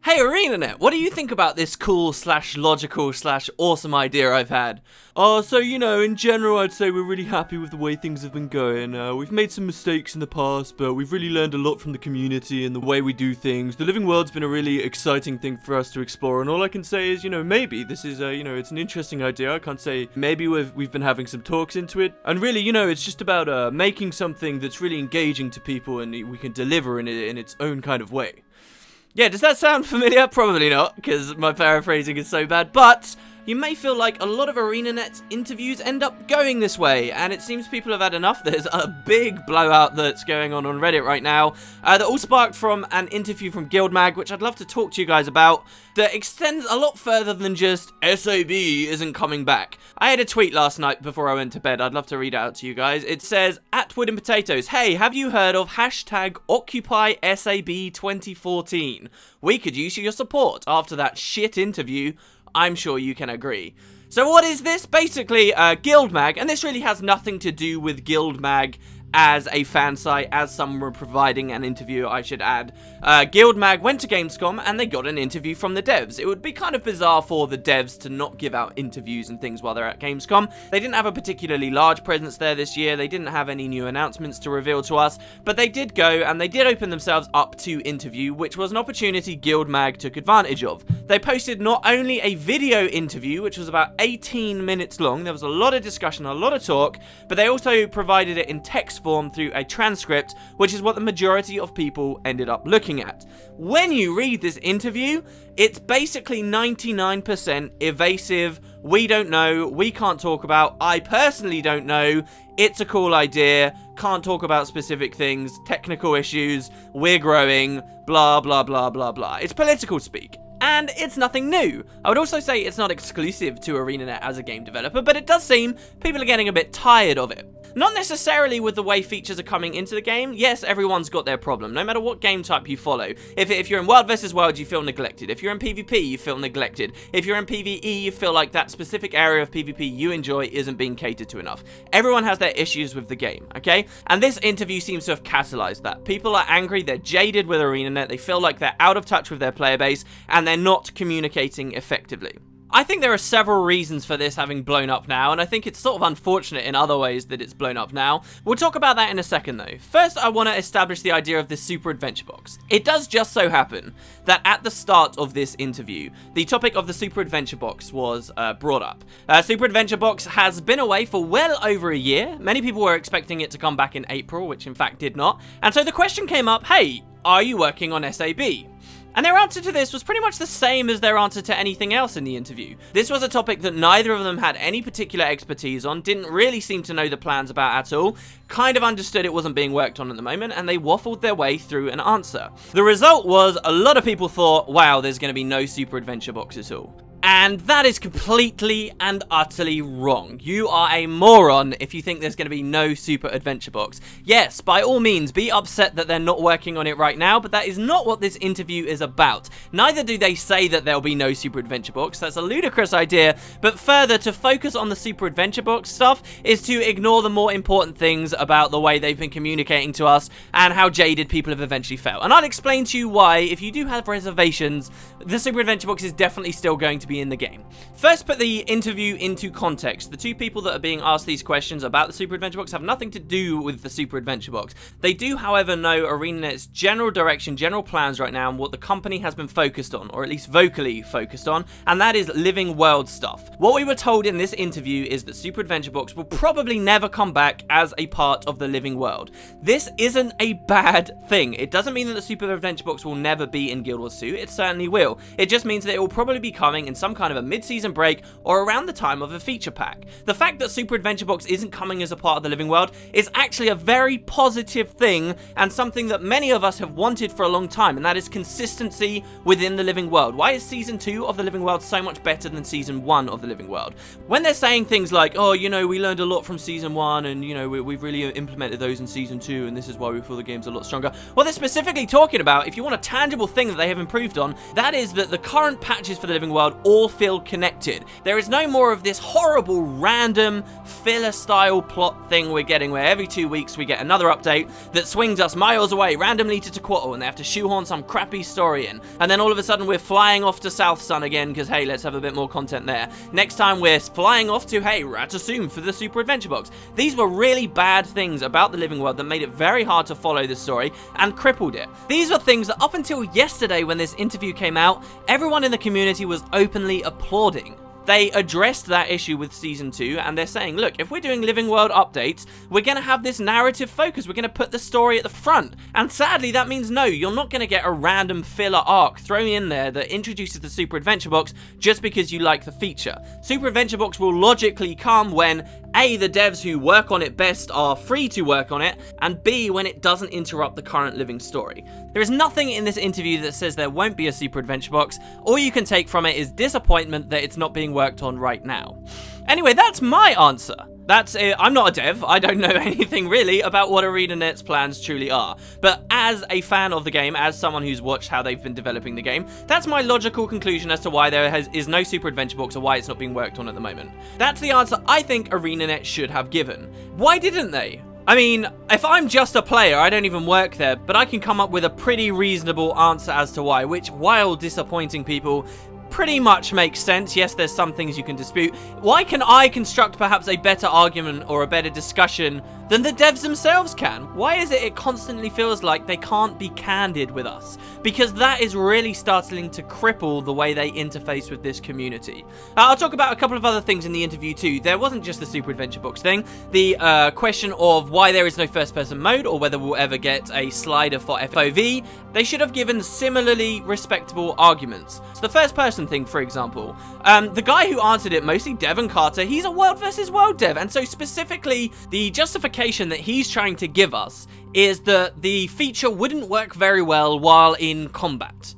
Hey ArenaNet, what do you think about this cool slash logical slash awesome idea I've had? So in general I'd say we're really happy with the way things have been going. We've made some mistakes in the past, but we've really learned a lot from the community and the way we do things. The living world's been a really exciting thing for us to explore, and all I can say is, maybe this is, it's an interesting idea. I can't say maybe we've been having some talks into it, and really, it's just about making something that's really engaging to people and we can deliver in its own kind of way. Yeah, does that sound familiar? Probably not, because my paraphrasing is so bad, but you may feel like a lot of ArenaNet's interviews end up going this way, and it seems people have had enough. There's a big blowout that's going on Reddit right now, that all sparked from an interview from GuildMag, which I'd love to talk to you guys about, that extends a lot further than just SAB isn't coming back. I had a tweet last night before I went to bed. I'd love to read it out to you guys. It says, @WoodandPotatoes, hey, have you heard of hashtag Occupy SAB 2014? We could use your support after that shit interview. I'm sure you can agree. So what is this? Basically, GuildMag, and this really has nothing to do with GuildMag as a fan site, as someone providing an interview, I should add. GuildMag went to Gamescom and they got an interview from the devs. It would be kind of bizarre for the devs to not give out interviews and things while they're at Gamescom. They didn't have a particularly large presence there this year. They didn't have any new announcements to reveal to us, but they did go and they did open themselves up to interview, which was an opportunity GuildMag took advantage of. They posted not only a video interview, which was about 18 minutes long, there was a lot of discussion, a lot of talk, but they also provided it in text form through a transcript, which is what the majority of people ended up looking at. When you read this interview, it's basically 99% evasive, we don't know, we can't talk about, I personally don't know, it's a cool idea, can't talk about specific things, technical issues, we're growing, blah blah blah blah blah. It's political speak. And it's nothing new. I would also say it's not exclusive to ArenaNet as a game developer, but it does seem people are getting a bit tired of it. Not necessarily with the way features are coming into the game. Yes, everyone's got their problem, no matter what game type you follow. If you're in World vs. World, you feel neglected. If you're in PvP, you feel neglected. If you're in PvE, you feel like that specific area of PvP you enjoy isn't being catered to enough. Everyone has their issues with the game, okay? And this interview seems to have catalyzed that. People are angry, they're jaded with ArenaNet, they feel like they're out of touch with their player base, and they're not communicating effectively. I think there are several reasons for this having blown up now, and I think it's sort of unfortunate in other ways that it's blown up now. We'll talk about that in a second though. First, I want to establish the idea of this Super Adventure Box. It does just so happen that at the start of this interview, the topic of the Super Adventure Box was brought up. Super Adventure Box has been away for well over a year. Many people were expecting it to come back in April, which in fact did not. And so the question came up, hey, are you working on SAB? And their answer to this was pretty much the same as their answer to anything else in the interview. This was a topic that neither of them had any particular expertise on, didn't really seem to know the plans about at all, kind of understood it wasn't being worked on at the moment, and they waffled their way through an answer. The result was a lot of people thought, wow, there's going to be no Super Adventure Box at all. And that is completely and utterly wrong. You are a moron if you think there's going to be no Super Adventure Box. Yes, by all means, be upset that they're not working on it right now, but that is not what this interview is about. Neither do they say that there'll be no Super Adventure Box. That's a ludicrous idea, but further, to focus on the Super Adventure Box stuff is to ignore the more important things about the way they've been communicating to us and how jaded people have eventually felt. And I'll explain to you why, if you do have reservations, the Super Adventure Box is definitely still going to be in the game. First, put the interview into context. The two people that are being asked these questions about the Super Adventure Box have nothing to do with the Super Adventure Box. They do, however, know ArenaNet's general direction, general plans right now, and what the company has been focused on, or at least vocally focused on, and that is living world stuff. What we were told in this interview is that Super Adventure Box will probably never come back as a part of the living world. This isn't a bad thing. It doesn't mean that the Super Adventure Box will never be in Guild Wars 2. It certainly will. It just means that it will probably be coming in some kind of a mid-season break or around the time of a feature pack. The fact that Super Adventure Box isn't coming as a part of the living world is actually a very positive thing and something that many of us have wanted for a long time, and that is consistency within the living world. Why is Season 2 of the living world so much better than Season 1 of the living world? When they're saying things like, oh, we learned a lot from Season 1 and, we've really implemented those in Season 2 and this is why we feel the game's a lot stronger. What they're specifically talking about, if you want a tangible thing that they have improved on, that is that the current patches for the living world all feel connected. There is no more of this horrible, random, filler-style plot thing we're getting where every 2 weeks we get another update that swings us miles away randomly to Tequatl and they have to shoehorn some crappy story in. And then all of a sudden we're flying off to South Sun again because, hey, let's have a bit more content there. Next time we're flying off to, hey, Ratasum for the Super Adventure Box. These were really bad things about the living world that made it very hard to follow the story and crippled it. These were things that up until yesterday when this interview came out, everyone in the community was openly applauding. They addressed that issue with Season 2, and they're saying, look, if we're doing Living World updates, we're going to have this narrative focus. We're going to put the story at the front. And sadly, that means no, you're not going to get a random filler arc thrown in there that introduces the Super Adventure Box just because you like the feature. Super Adventure Box will logically come when A, the devs who work on it best are free to work on it, and B, when it doesn't interrupt the current living story. There is nothing in this interview that says there won't be a Super Adventure Box. All you can take from it is disappointment that it's not being worked on right now. Anyway, that's my answer. That's it. I'm not a dev. I don't know anything really about what ArenaNet's plans truly are. But as a fan of the game, as someone who's watched how they've been developing the game, that's my logical conclusion as to why there is no Super Adventure Box or why it's not being worked on at the moment. That's the answer I think ArenaNet should have given. Why didn't they? I mean, if I'm just a player, I don't even work there, but I can come up with a pretty reasonable answer as to why, which, while disappointing people, pretty much makes sense. Yes, there's some things you can dispute. Why can I construct perhaps a better argument or a better discussion than the devs themselves can? Why is it constantly feels like they can't be candid with us? Because that is really starting to cripple the way they interface with this community. I'll talk about a couple of other things in the interview too. There wasn't just the Super Adventure Box thing. The question of why there is no first-person mode or whether we'll ever get a slider for FOV, they should have given similarly respectable arguments. So the first-person thing, for example, the guy who answered it, mostly Devon Carter, he's a world versus world dev, and so specifically the justification that he's trying to give us is that the feature wouldn't work very well while in combat.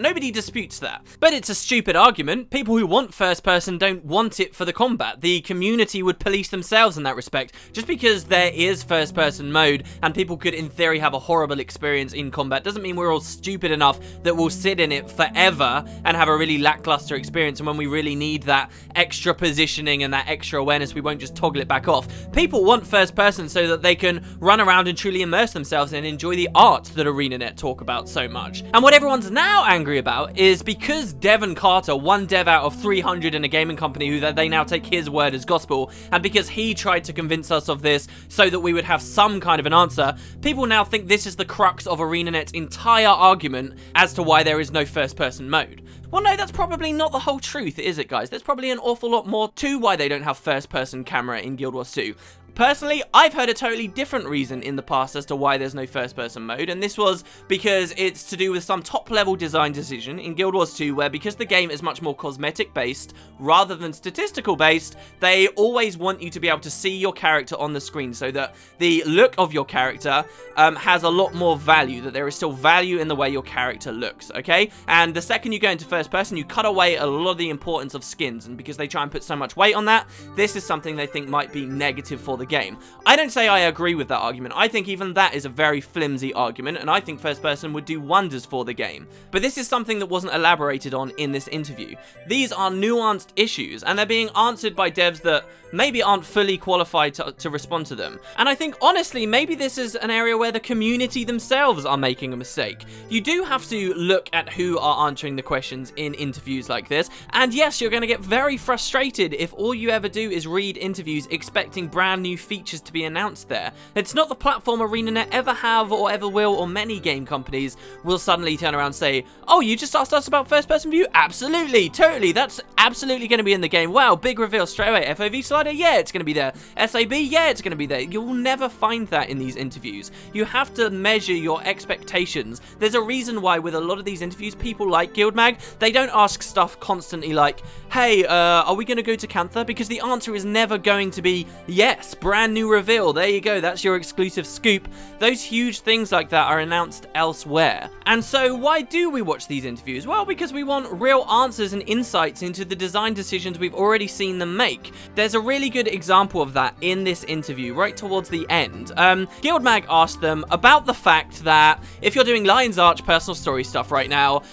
Nobody disputes that. But it's a stupid argument. People who want first person don't want it for the combat. The community would police themselves in that respect. Just because there is first person mode and people could in theory have a horrible experience in combat doesn't mean we're all stupid enough that we'll sit in it forever and have a really lackluster experience, and when we really need that extra positioning and that extra awareness we won't just toggle it back off. People want first person so that they can run around and truly immerse themselves and enjoy the art that ArenaNet talk about so much. And what everyone's now angry about is because Devon Carter, one dev out of 300 in a gaming company who they now take his word as gospel, and because he tried to convince us of this so that we would have some kind of an answer, people now think this is the crux of ArenaNet's entire argument as to why there is no first person mode. Well, no, that's probably not the whole truth, is it, guys? There's probably an awful lot more to why they don't have first person camera in Guild Wars 2. Personally, I've heard a totally different reason in the past as to why there's no first-person mode, and this was because it's to do with some top-level design decision in Guild Wars 2, where because the game is much more cosmetic-based rather than statistical-based, they always want you to be able to see your character on the screen so that the look of your character has a lot more value, that there is still value in the way your character looks, okay? And the second you go into first-person, you cut away a lot of the importance of skins, and because they try and put so much weight on that, this is something they think might be negative for the game. I don't say I agree with that argument. I think even that is a very flimsy argument, and I think first person would do wonders for the game. But this is something that wasn't elaborated on in this interview. These are nuanced issues, and they're being answered by devs that maybe aren't fully qualified to respond to them. And I think, honestly, maybe this is an area where the community themselves are making a mistake. You do have to look at who are answering the questions in interviews like this, and yes, you're going to get very frustrated if all you ever do is read interviews expecting brand new features to be announced there. It's not the platform ArenaNet ever have or ever will, or many game companies will suddenly turn around and say, oh, you just asked us about first person view? Absolutely, totally, that's absolutely going to be in the game. Wow, big reveal straight away. FOV slider? Yeah, it's going to be there. SAB? Yeah, it's going to be there. You'll never find that in these interviews. You have to measure your expectations. There's a reason why with a lot of these interviews, people like GuildMag, they don't ask stuff constantly like, hey, are we going to go to Cantha? Because the answer is never going to be yes. brand new reveal. There you go, that's your exclusive scoop. Those huge things like that are announced elsewhere. And so why do we watch these interviews? Well, because we want real answers and insights into the design decisions we've already seen them make. There's a really good example of that in this interview, right towards the end. GuildMag asked them about the fact that if you're doing Lion's Arch personal story stuff right now,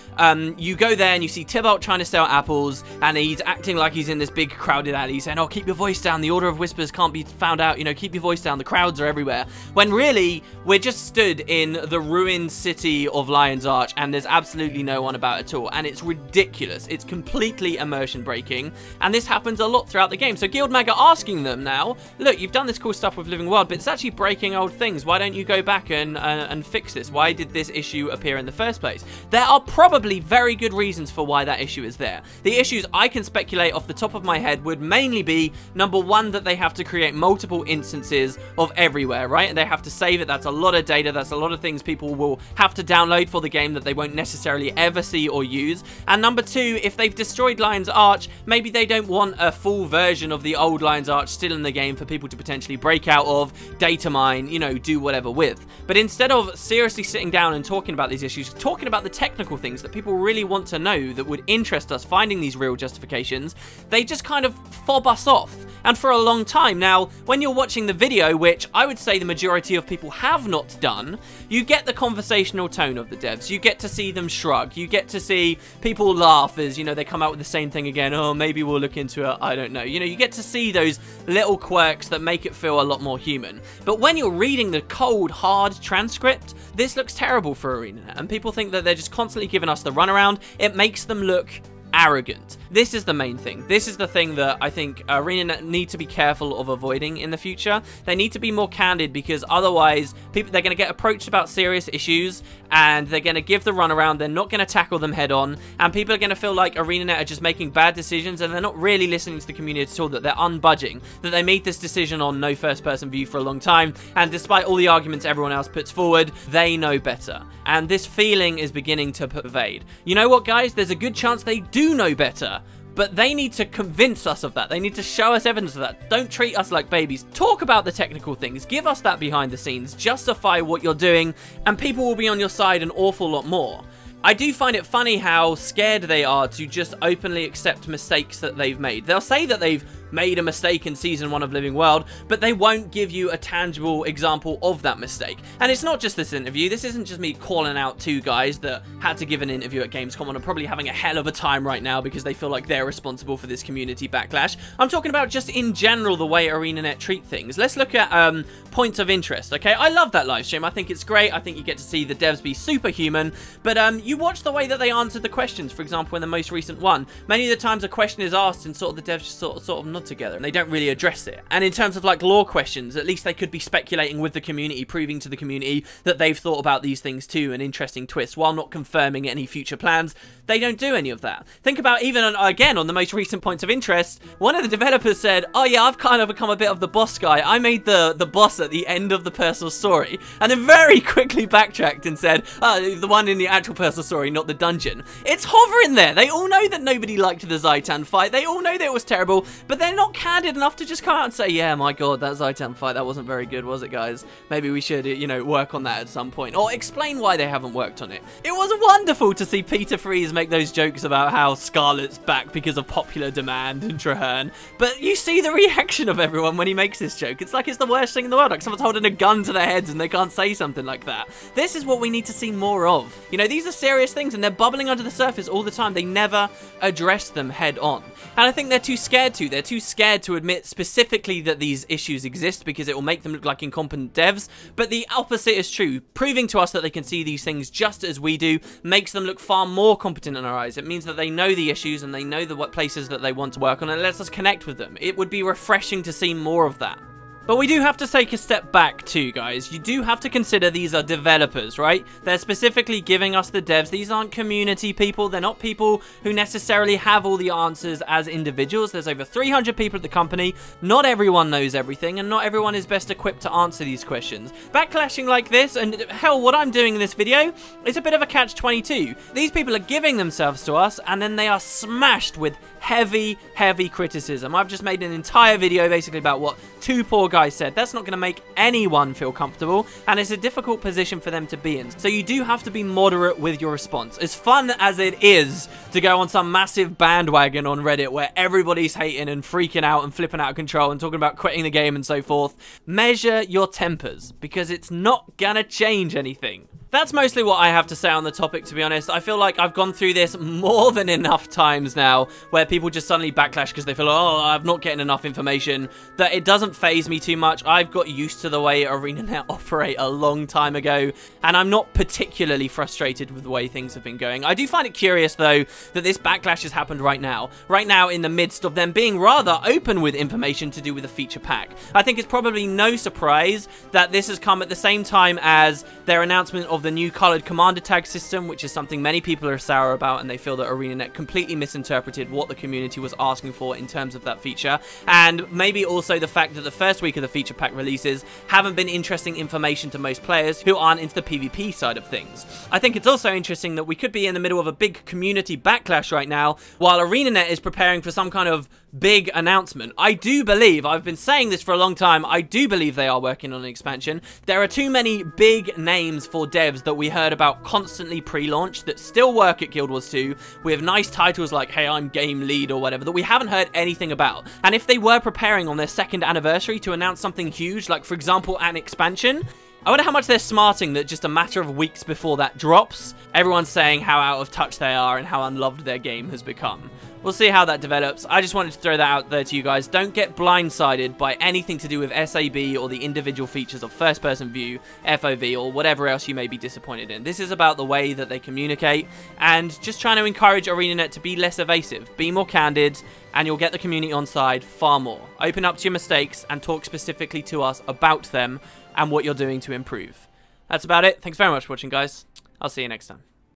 you go there and you see Tybalt trying to sell apples, and he's acting like he's in this big crowded alley saying, oh, keep your voice down, the Order of Whispers can't be found out, you know, keep your voice down, the crowds are everywhere. When really, we're just stood in the ruined city of Lion's Arch, and there's absolutely no one about at all, and it's ridiculous. It's completely immersion breaking, and this happens a lot throughout the game. So GuildMag are asking them now, look, you've done this cool stuff with Living World, but it's actually breaking old things. Why don't you go back and fix this? Why did this issue appear in the first place? There are probably very good reasons for why that issue is there. The issues I can speculate off the top of my head would mainly be, number one, that they have to create multiple instances of everywhere, right? And they have to save it. That's a lot of data. That's a lot of things people will have to download for the game that they won't necessarily ever see or use. And number two, if they've destroyed Lion's Arch, maybe they don't want a full version of the old Lion's Arch still in the game for people to potentially break out of, data mine, you know, do whatever with. But instead of seriously sitting down and talking about these issues, talking about the technical things that people really want to know that would interest us, finding these real justifications, they just kind of fob us off. And for a long time. Now, when you're watching the video, which I would say the majority of people have not done, you get the conversational tone of the devs. You get to see them shrug. You get to see people laugh as, you know, they come out with the same thing again. Oh, maybe we'll look into it. I don't know. You know, you get to see those little quirks that make it feel a lot more human. But when you're reading the cold, hard transcript, this looks terrible for ArenaNet, and people think that they're just constantly giving us the runaround. It makes them look arrogant. This is the main thing. This is the thing that I think ArenaNet need to be careful of avoiding in the future. They need to be more candid, because otherwise they're going to get approached about serious issues and they're going to give the runaround. They're not going to tackle them head on, and people are going to feel like ArenaNet are just making bad decisions and they're not really listening to the community at all, that they're unbudging, that they made this decision on no first person view for a long time, and despite all the arguments everyone else puts forward, they know better. And this feeling is beginning to pervade. You know what, guys? There's a good chance they do know better, but they need to convince us of that. They need to show us evidence of that. Don't treat us like babies. Talk about the technical things. Give us that behind the scenes. Justify what you're doing, and people will be on your side an awful lot more. I do find it funny how scared they are to just openly accept mistakes that they've made. They'll say that they've made a mistake in Season 1 of Living World, but they won't give you a tangible example of that mistake. And it's not just this interview. This isn't just me calling out two guys that had to give an interview at Gamescom and are probably having a hell of a time right now because they feel like they're responsible for this community backlash. I'm talking about just in general the way ArenaNet treat things. Let's look at points of interest, okay? I love that live stream. I think it's great. I think you get to see the devs be superhuman, but you watch the way that they answered the questions. For example, in the most recent one, many of the times a question is asked and sort of the devs just sort of nod together and they don't really address it. And in terms of like lore questions, at least they could be speculating with the community, proving to the community that they've thought about these things too, an interesting twist, while not confirming any future plans. They don't do any of that. Think about even again on the most recent points of interest, one of the developers said, oh yeah, I've kind of become a bit of the boss guy. I made the boss at the end of the personal story, and then very quickly backtracked and said, oh, the one in the actual personal story, not the dungeon. It's hovering there. They all know that nobody liked the Zaitan fight. They all know that it was terrible, but they're not candid enough to just come out and say, yeah, my god, that Zaitan fight, that wasn't very good, was it, guys? Maybe we should, you know, work on that at some point, or explain why they haven't worked on it. It was wonderful to see Peter Freeze make those jokes about how Scarlet's back because of popular demand in Traherne, but you see the reaction of everyone when he makes this joke. It's like it's the worst thing in the world, like someone's holding a gun to their heads and they can't say something like that. This is what we need to see more of. You know, these are serious things and they're bubbling under the surface all the time. They never address them head on. And I think they're too scared to. They're too scared to admit specifically that these issues exist because it will make them look like incompetent devs. But the opposite is true. Proving to us that they can see these things just as we do makes them look far more competent in our eyes. It means that they know the issues and they know the places that they want to work on, and it lets us connect with them. It would be refreshing to see more of that. But we do have to take a step back too, guys. You do have to consider these are developers, right? They're specifically giving us the devs. These aren't community people. They're not people who necessarily have all the answers as individuals. There's over 300 people at the company. Not everyone knows everything, and not everyone is best equipped to answer these questions. Backlashing like this, and hell, what I'm doing in this video, is a bit of a catch-22. These people are giving themselves to us, and then they are smashed with heavy criticism. I've just made an entire video basically about what two poor guys said. That's not going to make anyone feel comfortable, and it's a difficult position for them to be in. So you do have to be moderate with your response. As fun as it is to go on some massive bandwagon on Reddit where everybody's hating and freaking out and flipping out of control and talking about quitting the game and so forth, measure your tempers, because it's not gonna change anything. That's mostly what I have to say on the topic, to be honest. I feel like I've gone through this more than enough times now, where people just suddenly backlash because they feel, oh, I'm not getting enough information, that it doesn't faze me too much. I've got used to the way ArenaNet operate a long time ago, and I'm not particularly frustrated with the way things have been going. I do find it curious, though, that this backlash has happened right now in the midst of them being rather open with information to do with the feature pack. I think it's probably no surprise that this has come at the same time as their announcement of the new colored commander tag system, which is something many people are sour about, and they feel that ArenaNet completely misinterpreted what the community was asking for in terms of that feature, and maybe also the fact that the first week of the feature pack releases haven't been interesting information to most players who aren't into the PvP side of things. I think it's also interesting that we could be in the middle of a big community backlash right now, while ArenaNet is preparing for some kind of big announcement. I do believe, I've been saying this for a long time, I do believe they are working on an expansion. There are too many big names for devs that we heard about constantly pre-launch that still work at Guild Wars 2 with nice titles like, hey, I'm game lead or whatever, that we haven't heard anything about. And if they were preparing on their second anniversary to announce something huge, like for example an expansion, I wonder how much they're smarting that just a matter of weeks before that drops, everyone's saying how out of touch they are and how unloved their game has become. We'll see how that develops. I just wanted to throw that out there to you guys. Don't get blindsided by anything to do with SAB or the individual features of first-person view, FOV, or whatever else you may be disappointed in. This is about the way that they communicate, and just trying to encourage ArenaNet to be less evasive, be more candid, and you'll get the community on side far more. Open up to your mistakes and talk specifically to us about them and what you're doing to improve. That's about it. Thanks very much for watching, guys. I'll see you next time.